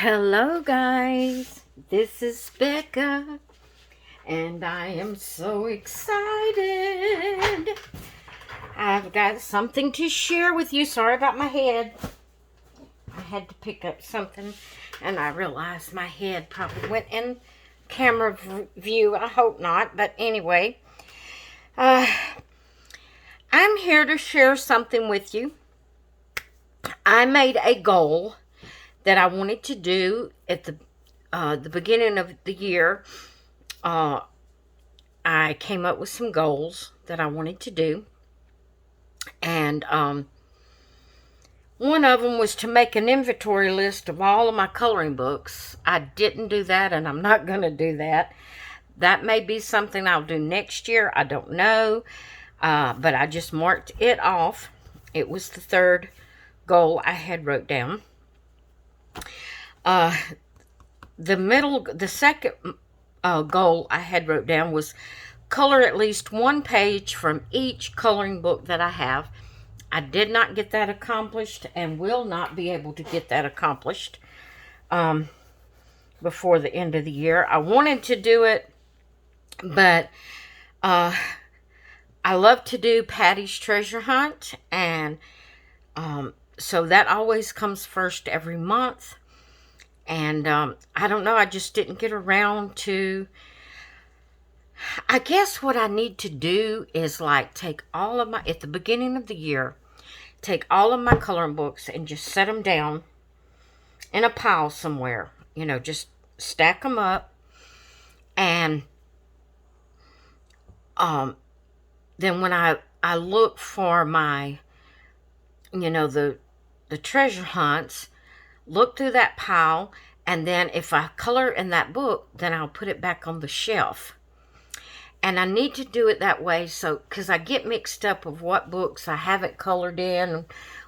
Hello guys, this is Becca, and I am so excited. I've got something to share with you. Sorry about my head. I had to pick up something, and I realized my head probably went in camera view. I hope not, but anyway. I'm here to share something with you. I made a goal that I wanted to do at the beginning of the year. I came up with some goals that I wanted to do, and one of them was to make an inventory list of all of my coloring books. I didn't do that, and I'm not going to do that. That may be something I'll do next year. I don't know, but I just marked it off. It was the third goal I had wrote down. The second goal I had wrote down was color at least one page from each coloring book that I have. I did not get that accomplished and will not be able to get that accomplished before the end of the year. I wanted to do it, but I love to do Patty's Treasure Hunt, and so that always comes first every month. And I don't know, I just didn't get around to... I guess what I need to do is like take all of my... At the beginning of the year, take all of my coloring books and just set them down in a pile somewhere. You know, just stack them up. And then when I look for my, you know, the treasure hunts, look through that pile, and then if I color in that book, then I'll put it back on the shelf. And I need to do it that way, so because I get mixed up of what books I haven't colored in,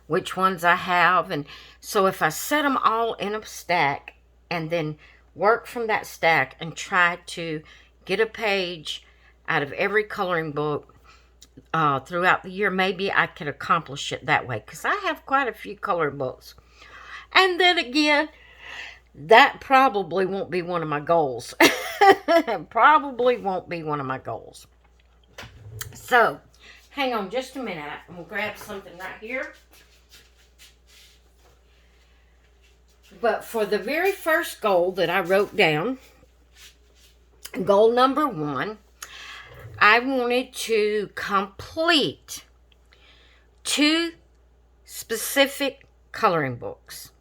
which ones I have. And so if I set them all in a stack and then work from that stack and try to get a page out of every coloring book throughout the year, maybe I could accomplish it that way, because I have quite a few coloring books. And then again, that probably won't be one of my goals. Probably won't be one of my goals. So, hang on just a minute. I'm going to grab something right here. But for the very first goal that I wrote down, goal number 1, I wanted to complete 2 specific coloring books.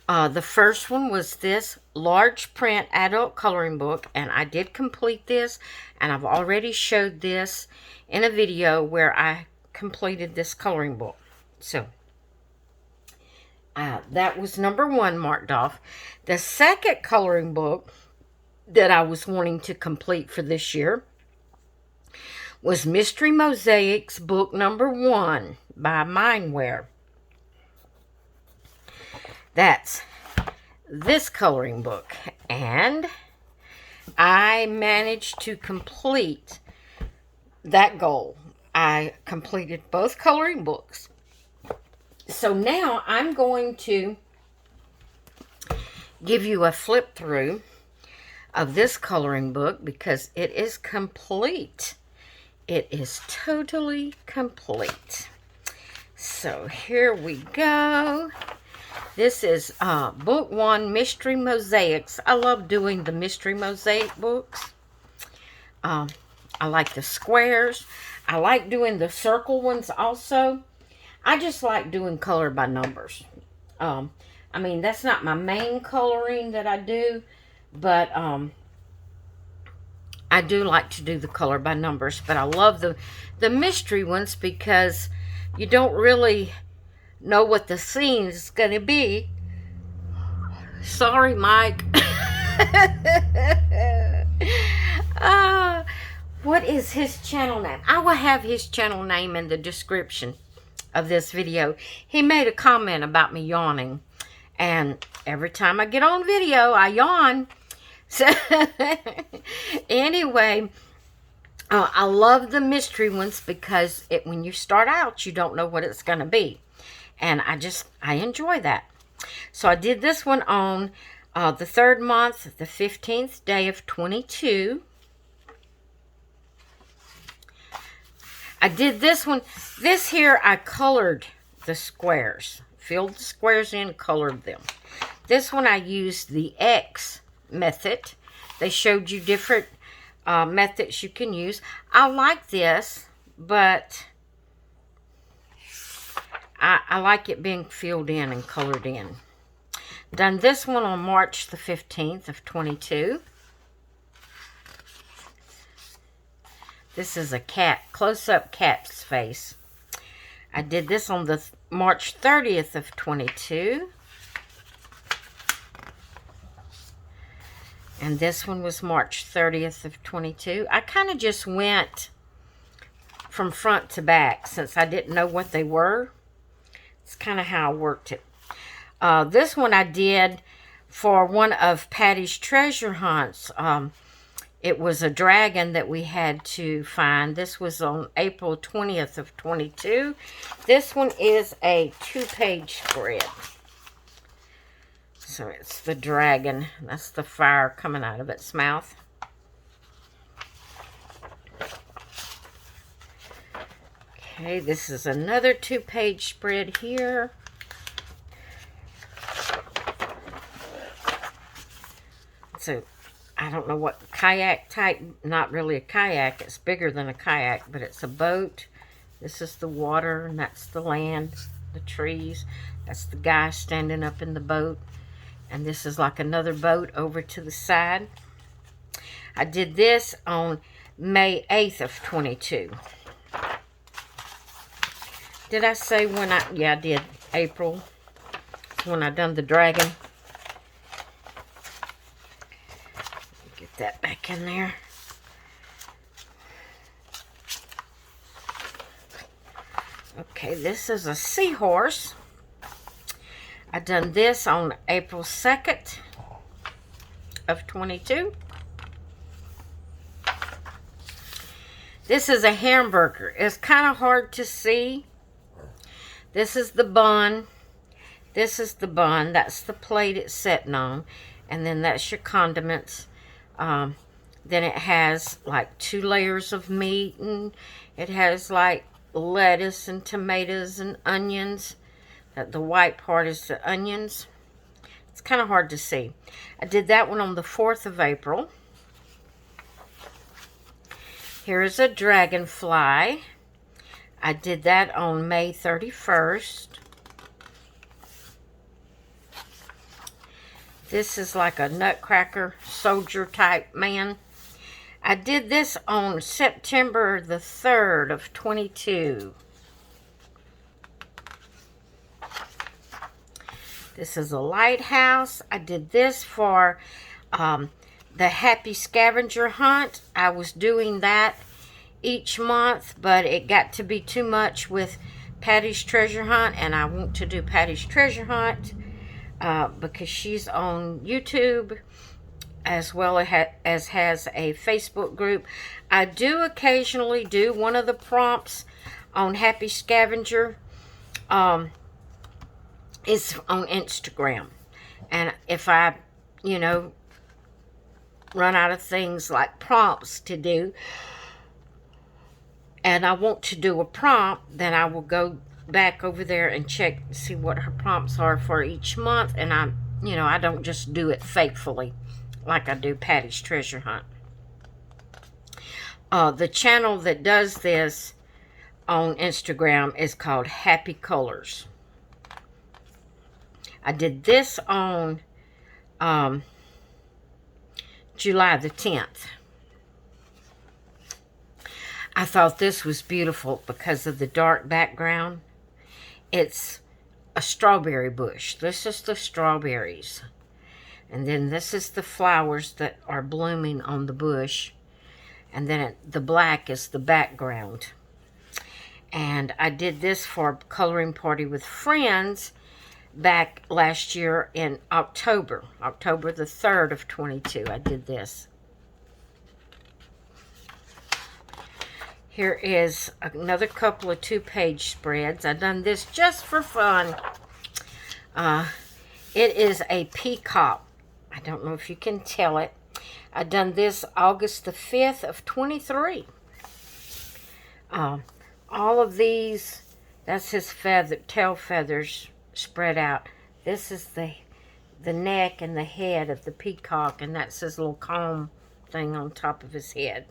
The first one was this large print adult coloring book, and I did complete this, and I've already showed this in a video where I completed this coloring book. So that was number 1 marked off. The second coloring book that I was wanting to complete for this year was Mystery Mosaics book number 1 by Mindware. That's this coloring book, and I managed to complete that goal. I completed both coloring books. So now I'm going to give you a flip through of this coloring book because it is complete. It is totally complete. So here we go. This is book 1, Mystery Mosaics. I love doing the Mystery Mosaic books. I like the squares. I like doing the circle ones also. I just like doing color by numbers. I mean, that's not my main coloring that I do, but I do like to do the color by numbers. But I love the mystery ones because you don't really know what the scene is going to be. Sorry, Mike. What is his channel name? I will have his channel name in the description of this video. He made a comment about me yawning, and every time I get on video, I yawn. So anyway, I love the mystery ones because when you start out, you don't know what it's going to be. And I enjoy that. So I did this one on the 3rd month, the 15th day of 22. I did this one. This here, I colored the squares. Filled the squares in, colored them. This one I used the X method. They showed you different methods you can use. I like this, but I like it being filled in and colored in. Done this one on March the 15th of 22. This is a cat, close-up cat's face. I did this on the March 30th of 22. And this one was March 30th of 22. I kind of just went from front to back since I didn't know what they were. It's kind of how I worked it. This one I did for one of Patty's treasure hunts. It was a dragon that we had to find. This was on April 20th of 22. This one is a 2-page spread. So it's the dragon. That's the fire coming out of its mouth. Okay, this is another 2-page spread here. So I don't know what kayak type, not really a kayak. It's bigger than a kayak, but it's a boat. This is the water, and that's the land, the trees. That's the guy standing up in the boat. And this is like another boat over to the side. I did this on May 8th of 22. Did I say when yeah, I did. April. When I done the dragon. Get that back in there. Okay, this is a seahorse. I done this on April 2nd of 22. This is a hamburger. It's kind of hard to see. This is the bun. This is the bun. That's the plate it's sitting on. And then that's your condiments. Then it has like 2 layers of meat. And it has like lettuce and tomatoes and onions. The white part is the onions. It's kind of hard to see. I did that one on the 4th of April. Here is a dragonfly. I did that on May 31st. This is like a nutcracker soldier type man. I did this on September the 3rd of 22. This is a lighthouse. I did this for the Happy Scavenger Hunt. I was doing that each month, but it got to be too much with Patty's Treasure Hunt, and I want to do Patty's Treasure Hunt because she's on YouTube as well as has a Facebook group. I do occasionally do one of the prompts on Happy Scavenger. It's on Instagram. And if I, run out of things like prompts to do, and I want to do a prompt, then I will go back over there and check, see what her prompts are for each month. And I don't just do it faithfully like I do Patty's Treasure Hunt. The channel that does this on Instagram is called Happy Colors. I did this on July the 10th. I thought this was beautiful because of the dark background. It's a strawberry bush. This is the strawberries. And then this is the flowers that are blooming on the bush. And then the black is the background. And I did this for a coloring party with friends back last year in October the 3rd of 22. I did this. Here is another couple of 2-page spreads. I done this just for fun. It is a peacock. I don't know if you can tell it. I done this August the 5th of 23. All of these, that's his tail feathers spread out. This is the neck and the head of the peacock, and that's his little comb thing on top of his head.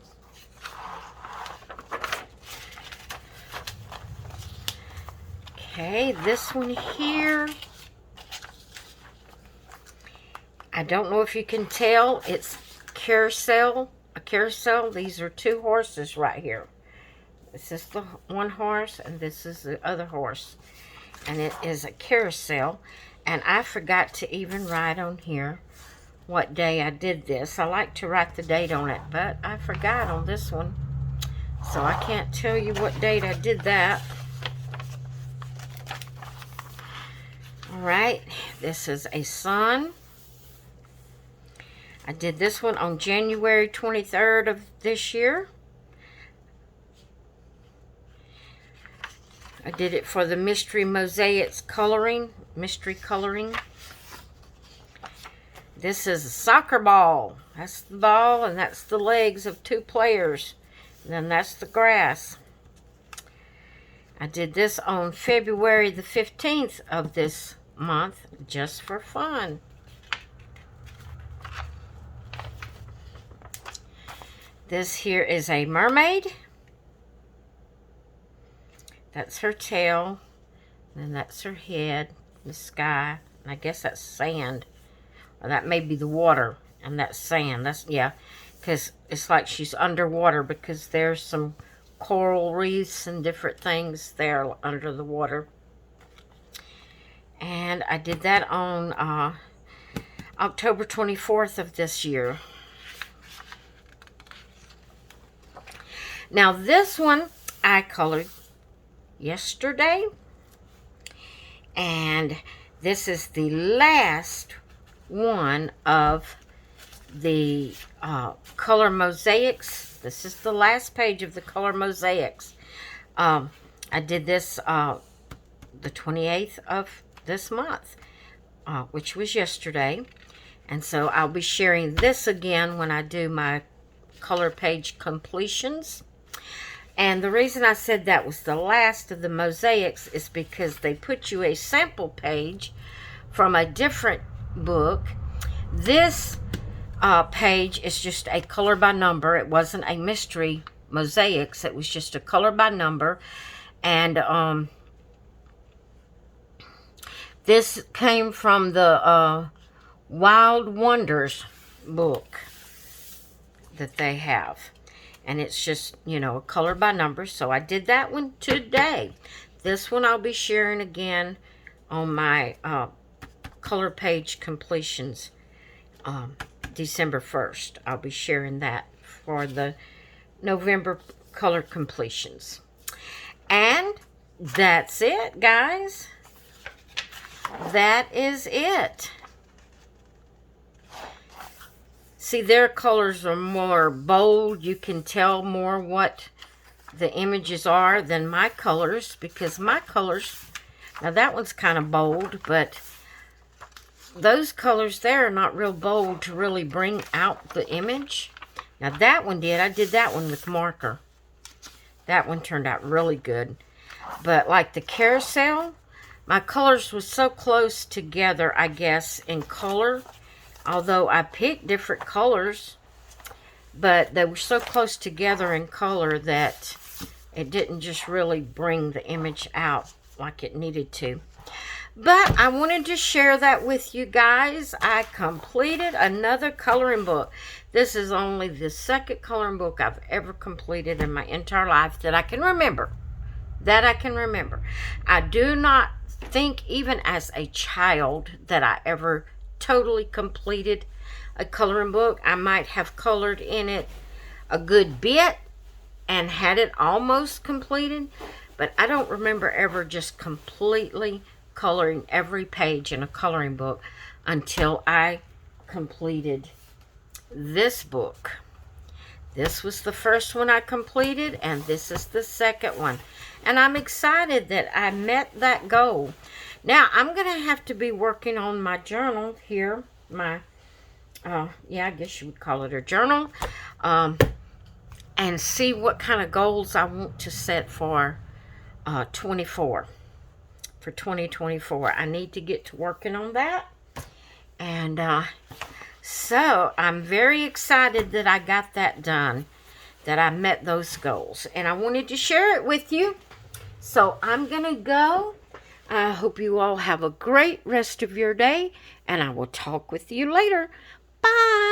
Okay, this one here, I don't know if you can tell, it's a carousel. These are two horses right here. This is the one horse, and this is the other horse. And it is a carousel. And I forgot to even write on here what day I did this. I like to write the date on it, but I forgot on this one. So I can't tell you what date I did that. Alright, this is a sun. I did this one on January 23rd of this year. I did it for the Mystery Mosaics coloring, mystery coloring. This is a soccer ball. That's the ball, and that's the legs of two players. And then that's the grass. I did this on February the 15th of this month, just for fun. This here is a mermaid. That's her tail, and that's her head, the sky, and I guess that's sand. Or that may be the water, and that's sand. That's, yeah, because it's like she's underwater, because there's some coral reefs and different things there under the water. And I did that on October 24th of this year. Now this one I colored yesterday, and this is the last one of the color mosaics. This is the last page of the color mosaics. I did this the 28th of this month, which was yesterday, and so I'll be sharing this again when I do my color page completions. And the reason I said that was the last of the mosaics is because they put you a sample page from a different book. This page is just a color by number. It wasn't a mystery mosaics. It was just a color by number. And this came from the Wild Wonders book that they have. And it's just, you know, a color by number. So I did that one today. This one I'll be sharing again on my color page completions December 1st. I'll be sharing that for the November color completions. And that's it, guys. That is it. See, their colors are more bold. You can tell more what the images are than my colors, because my colors, now that one's kind of bold, but those colors there are not real bold to really bring out the image. Now that one did. I did that one with marker. That one turned out really good. But like the carousel, my colors were so close together, I guess, in color. Although I picked different colors, but they were so close together in color that it didn't just really bring the image out like it needed to. But I wanted to share that with you guys. I completed another coloring book. This is only the second coloring book I've ever completed in my entire life that I can remember. I do not think, even as a child, that I ever totally completed a coloring book. I might have colored in it a good bit and had it almost completed, but I don't remember ever just completely coloring every page in a coloring book until I completed this book. This was the first one I completed, and this is the second one. And I'm excited that I met that goal. Now, I'm going to have to be working on my journal here. My, yeah, I guess you would call it a journal. And see what kind of goals I want to set for 24. For 2024. I need to get to working on that. And so I'm very excited that I got that done, that I met those goals. And I wanted to share it with you. So I'm going to go. I hope you all have a great rest of your day. And I will talk with you later. Bye.